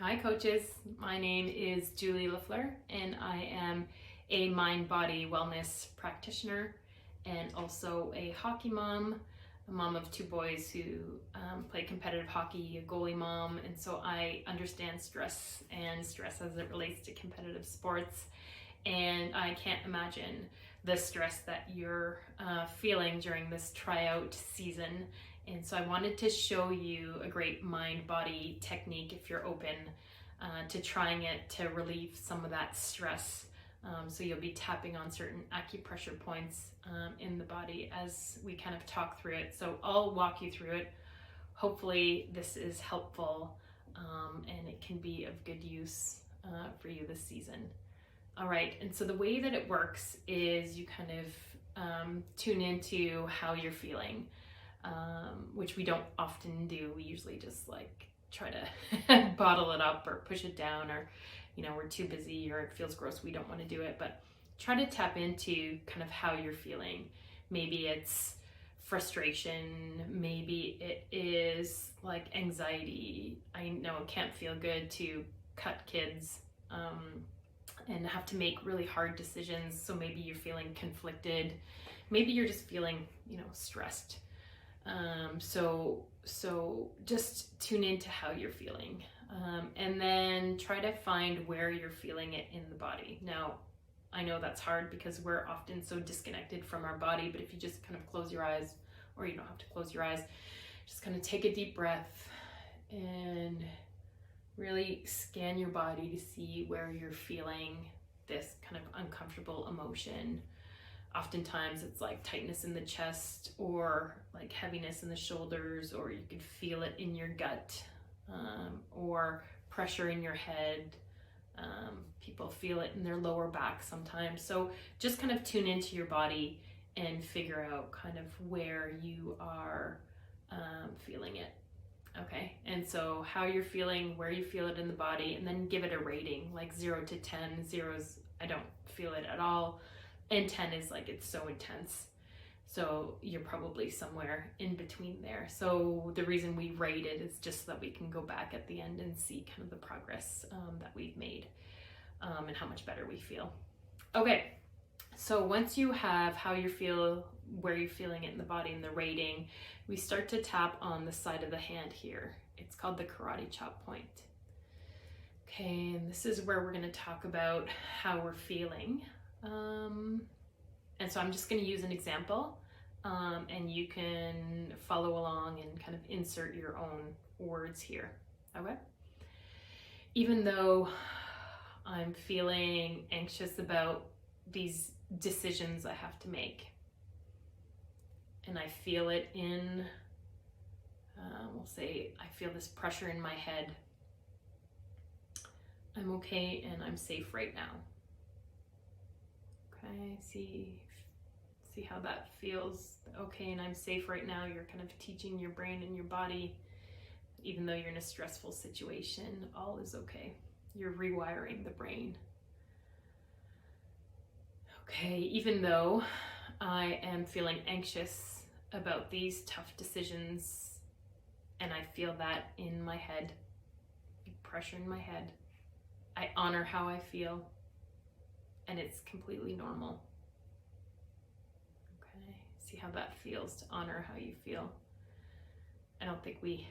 Hi coaches, my name is Julie Lafleur and I am a mind-body wellness practitioner and also a hockey mom, a mom of two boys who play competitive hockey, a goalie mom, and so I understand stress as it relates to competitive sports, and I can't imagine the stress that you're feeling during this tryout season. And so I wanted to show you a great mind-body technique if you're open to trying it to relieve some of that stress. So you'll be tapping on certain acupressure points in the body as we kind of talk through it. So I'll walk you through it. Hopefully this is helpful and it can be of good use for you this season. All right, and so the way that it works is you kind of tune into how you're feeling. Which we don't often do. We usually just like try to bottle it up or push it down, or we're too busy or it feels gross, we don't want to do it. But try to tap into kind of how you're feeling. Maybe it's frustration, maybe it is like anxiety. I know it can't feel good to cut kids and have to make really hard decisions, so maybe you're feeling conflicted, maybe you're just feeling stressed. So just tune into how you're feeling, and then try to find where you're feeling it in the body. Now, I know that's hard because we're often so disconnected from our body, but if you just kind of close your eyes, or you don't have to close your eyes, just kind of take a deep breath and really scan your body to see where you're feeling this kind of uncomfortable emotion. Oftentimes it's like tightness in the chest, or like heaviness in the shoulders, or you could feel it in your gut, or pressure in your head. People feel it in their lower back sometimes. So just kind of tune into your body and figure out kind of where you are feeling it. Okay, and so how you're feeling, where you feel it in the body, and then give it a rating, like 0 to 10. 0 is I don't feel it at all, and 10 is like it's so intense. So you're probably somewhere in between there. So the reason we rate it is just so that we can go back at the end and see kind of the progress that we've made, and how much better we feel. Okay, so once you have how you feel, where you're feeling it in the body, and the rating, we start to tap on the side of the hand here. It's called the karate chop point. Okay, and this is where we're going to talk about how we're feeling. And so I'm just going to use an example, and you can follow along and kind of insert your own words here. Okay? Even though I'm feeling anxious about these decisions I have to make, and I feel it in, we'll say I feel this pressure in my head, I'm okay and I'm safe right now. Okay, see how that feels. Okay, and I'm safe right now. You're kind of teaching your brain and your body, even though you're in a stressful situation, all is okay. You're rewiring the brain. Okay, even though I am feeling anxious about these tough decisions, and I feel that in my head, pressure in my head, I honor how I feel, and it's completely normal. Okay, see how that feels to honor how you feel. I don't think we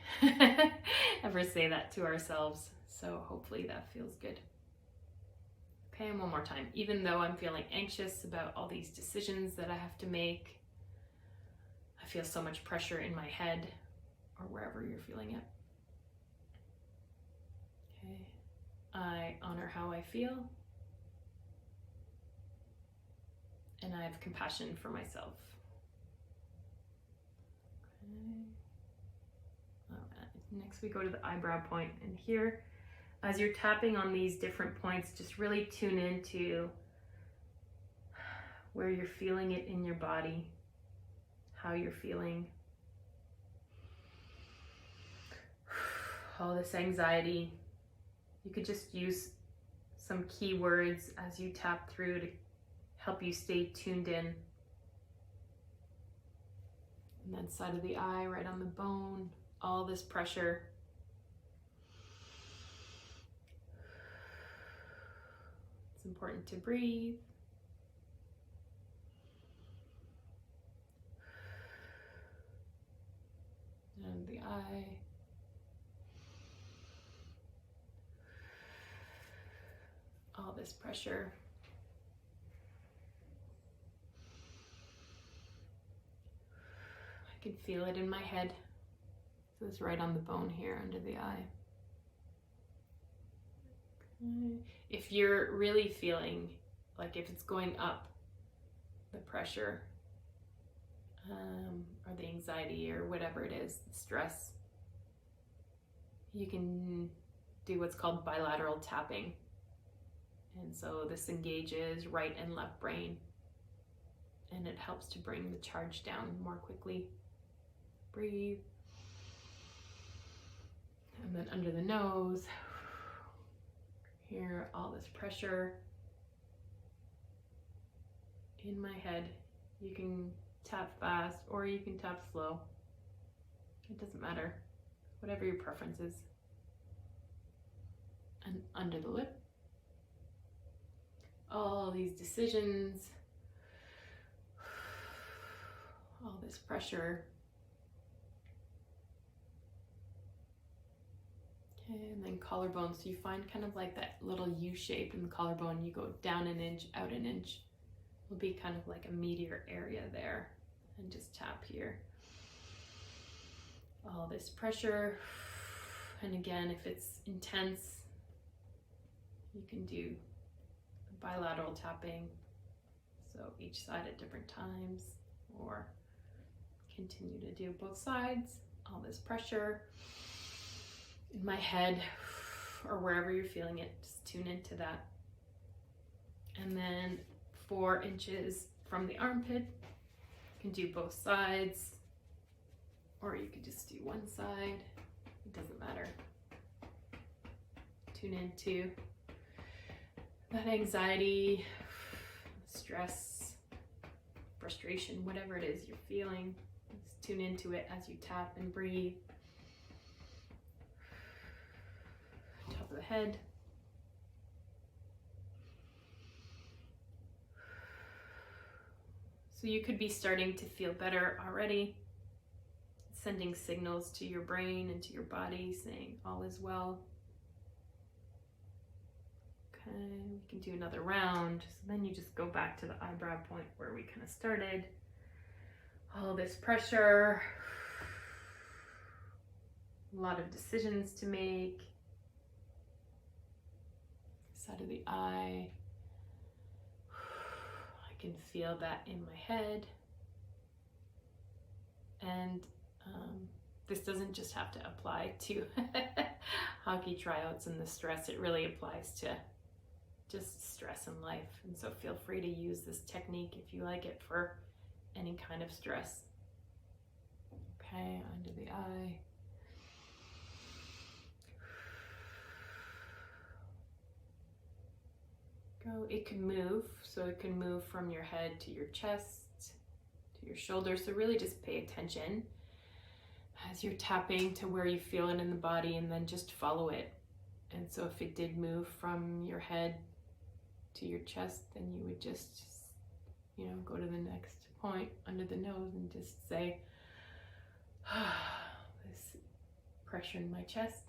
ever say that to ourselves, so hopefully that feels good. Okay, and one more time. Even though I'm feeling anxious about all these decisions that I have to make, I feel so much pressure in my head, or wherever you're feeling it. Okay, I honor how I feel, and I have compassion for myself. Okay. All right. Next we go to the eyebrow point, and here, as you're tapping on these different points, just really tune into where you're feeling it in your body, how you're feeling. All this anxiety, you could just use some keywords as you tap through to help you stay tuned in. And then side of the eye, right on the bone, all this pressure. It's important to breathe. And the eye. All this pressure. I can feel it in my head. So it's right on the bone here under the eye. Okay. If you're really feeling like if it's going up, the pressure, or the anxiety or whatever it is, the stress, you can do what's called bilateral tapping. And so this engages right and left brain, and it helps to bring the charge down more quickly. Breathe. And then under the nose, here, all this pressure in my head. You can tap fast or you can tap slow. It doesn't matter, whatever your preference is. And under the lip, all these decisions, all this pressure. Okay, and then collarbone. So you find kind of like that little U shape in the collarbone. You go down an inch, out an inch. Will be kind of like a meatier area there. And just tap here. All this pressure. And again, if it's intense, you can do bilateral tapping. So each side at different times, or continue to do both sides. All this pressure in my head or wherever you're feeling it, just tune into that. And then 4 inches from the armpit, you can do both sides, or you could just do one side. It doesn't matter. Tune into that anxiety, stress, frustration, whatever it is you're feeling. Just tune into it as you tap and breathe. Top of the head. So you could be starting to feel better already, sending signals to your brain and to your body saying all is well. Okay, we can do another round. So then you just go back to the eyebrow point where we kind of started. All this pressure, a lot of decisions to make. Side of the eye. I can feel that in my head. And this doesn't just have to apply to hockey tryouts and the stress. It really applies to just stress in life. And so feel free to use this technique if you like it for any kind of stress. Okay, under the eye. Go. It can move, so it can move from your head to your chest, to your shoulders. So really just pay attention as you're tapping to where you feel it in the body, and then just follow it. And so if it did move from your head to your chest, then you would just, go to the next point under the nose and just say, this pressure in my chest.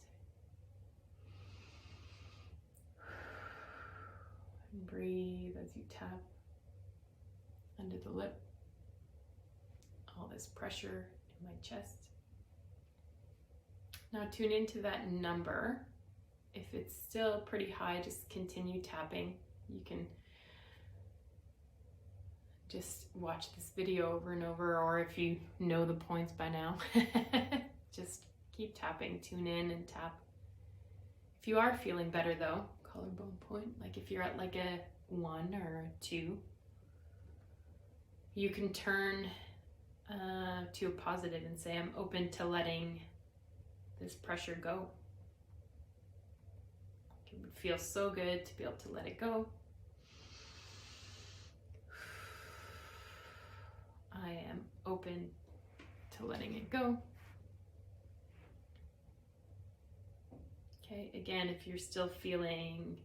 And breathe as you tap under the lip. All this pressure in my chest. Now tune into that number. If it's still pretty high, just continue tapping. You can just watch this video over and over, or if you know the points by now, just keep tapping, tune in and tap. If you are feeling better though, collarbone point, like if you're at like a 1 or a 2, you can turn to a positive and say, I'm open to letting this pressure go. It would feel so good to be able to let it go. I am open to letting it go. Okay, again, if you're still feeling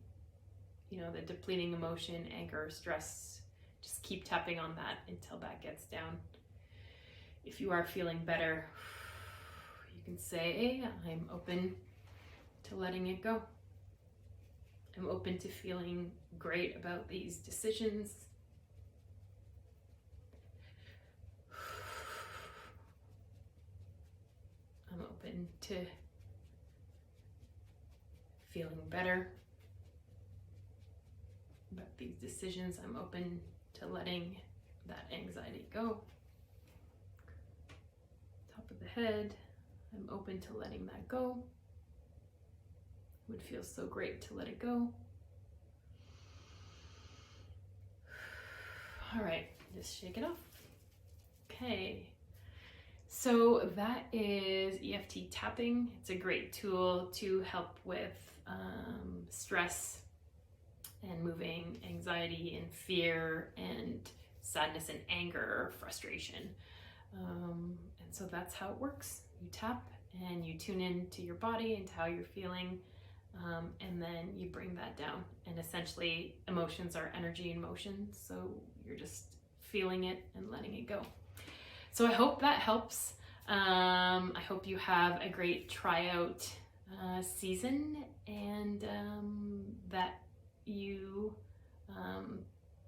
the depleting emotion, anger, stress. Just keep tapping on that until that gets down. If you are feeling better, you can say, I'm open to letting it go. I'm open to feeling great about these decisions. I'm open to feeling better about these decisions. I'm open to letting that anxiety go. Top of the head, I'm open to letting that go. It would feel so great to let it go. All right, just shake it off. Okay, so that is EFT tapping. It's a great tool to help with stress and moving anxiety and fear and sadness and anger, frustration. And so that's how it works. You tap and you tune in to your body and to how you're feeling, and then you bring that down. And essentially, emotions are energy in motion, so you're just feeling it and letting it go. So I hope that helps. I hope you have a great tryout season, and that you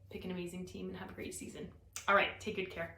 pick an amazing team and have a great season. All right, take good care.